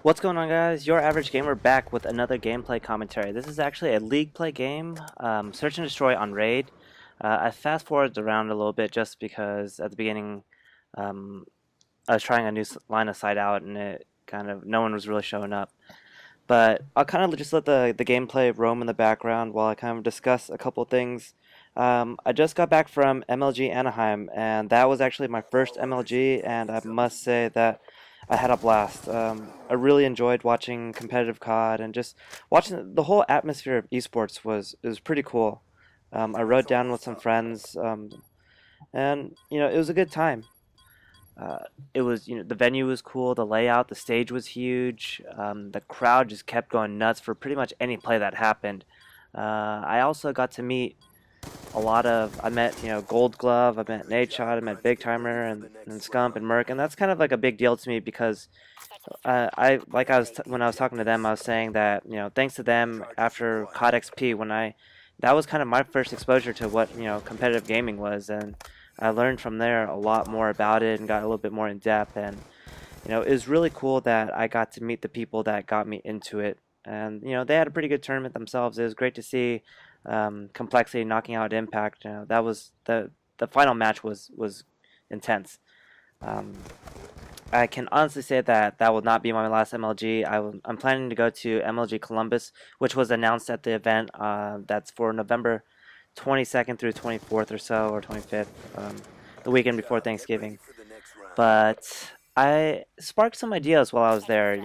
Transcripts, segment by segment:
What's going on, guys? Your average gamer back with another gameplay commentary. This is actually a league play game, Search and Destroy on Raid. I fast forwarded around a little bit just because at the beginning um, I was trying a new line of sight out and it kind of no one was really showing up. But I'll kind of just let the gameplay roam in the background while I kind of discuss a couple things. I just got back from MLG Anaheim, and that was actually my first MLG, and I must say that I had a blast. I really enjoyed watching competitive COD and just watching the whole atmosphere of esports was pretty cool. I rode down with some friends, and it was a good time. Uh, it was, the venue was cool, the layout, the stage was huge. The crowd just kept going nuts for pretty much any play that happened. I also got to meet I met, Gold Glove, I met Nate Shot, I met Big Timer and Scump and Merc, and that's kind of like a big deal to me because when I was talking to them, I was saying that, thanks to them after COD XP, that was kind of my first exposure to what, competitive gaming was, and I learned from there a lot more about it and got a little bit more in depth. And it was really cool that I got to meet the people that got me into it. And they had a pretty good tournament themselves. It was great to see Complexity knocking out Impact. That was the final match was intense. Um, I can honestly say that that will not be my last MLG. I'm planning to go to MLG Columbus, which was announced at the event. That's for November 22nd through 24th or so, or 25th, the weekend before Thanksgiving. But I sparked some ideas while I was there.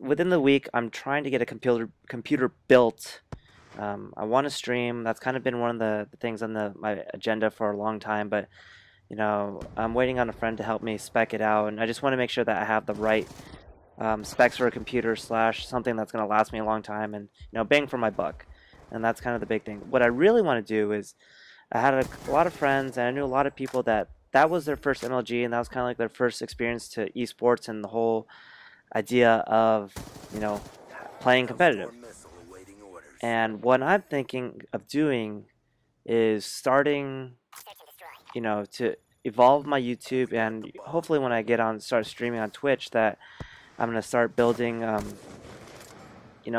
Within the week, I'm trying to get a computer built. I want to stream. That's kind of been one of the things on my agenda for a long time, but I'm waiting on a friend to help me spec it out, and I just want to make sure that I have the right specs for a computer slash something that's going to last me a long time, and bang for my buck. And that's kind of the big thing. What I really want to do is, I had a lot of friends, and I knew a lot of people that was their first MLG, and that was kind of like their first experience to esports and the whole idea of you know playing competitive. And what I'm thinking of doing is starting to evolve my YouTube, and hopefully when I get on start streaming on Twitch, that I'm gonna start building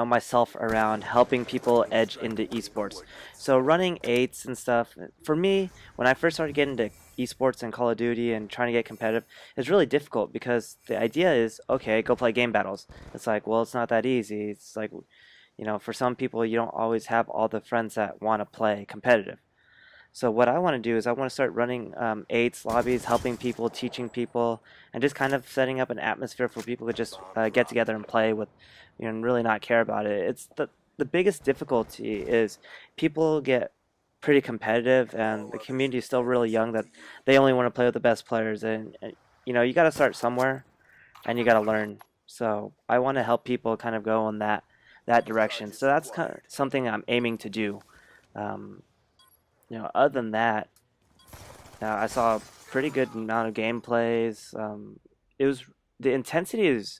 myself around helping people edge into esports. So running eights and stuff, for me, when I first started getting into esports and Call of Duty and trying to get competitive, it's really difficult because the idea is, okay, go play game battles. It's like, well, it's not that easy. It's like, for some people, you don't always have all the friends that want to play competitive. So what I want to do is I want to start running aids, lobbies, helping people, teaching people, and just kind of setting up an atmosphere for people to just get together and play with, and really not care about it. It's the biggest difficulty is people get pretty competitive, and the community is still really young that they only want to play with the best players, and you got to start somewhere, and you got to learn. So I want to help people kind of go in that direction. So that's kind of something I'm aiming to do. Um, Other than that, I saw a pretty good amount of gameplays. It was the intensity is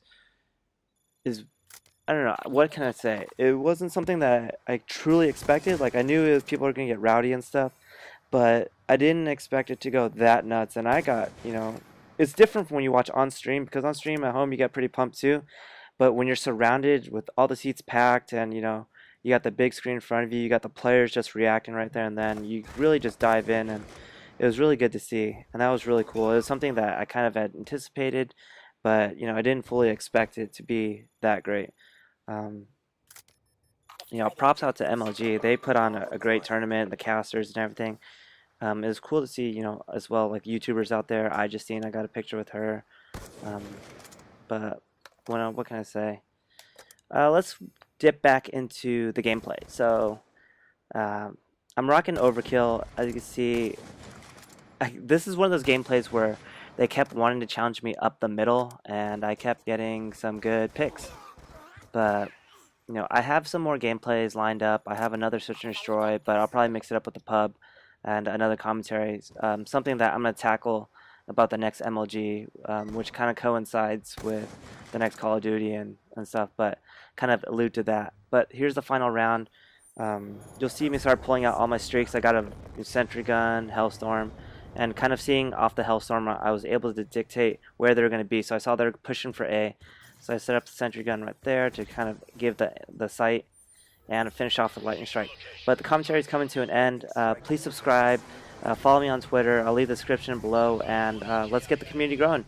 I don't know, what can I say? It wasn't something that I truly expected. Like I knew people were gonna get rowdy and stuff, but I didn't expect it to go that nuts. And I got it's different from when you watch on stream, because on stream at home you get pretty pumped too. But when you're surrounded with all the seats packed, and you got the big screen in front of you, you got the players just reacting right there and then, you really just dive in, and it was really good to see, and that was really cool. It was something that I kind of had anticipated, but I didn't fully expect it to be that great. Um, Props out to MLG. They put on a great tournament, the casters and everything. It was cool to see, as well, like YouTubers out there. I got a picture with her. Um, but what can I say? Let's dip back into the gameplay. So I'm rocking Overkill. As you can see, this is one of those gameplays where they kept wanting to challenge me up the middle, and I kept getting some good picks. But I have some more gameplays lined up. I have another Search and Destroy, but I'll probably mix it up with the pub and another commentary. Something that I'm going to tackle about the next MLG, which kind of coincides with the next Call of Duty and stuff, but kind of allude to that. But here's the final round. You'll see me start pulling out all my streaks. I got a Sentry Gun, Hellstorm, and kind of seeing off the Hellstorm, I was able to dictate where they were going to be. So I saw they're pushing for A, so I set up the sentry gun right there to kind of give the sight and finish off the lightning strike. But the commentary is coming to an end. Please subscribe, follow me on Twitter. I'll leave the description below, and let's get the community growing.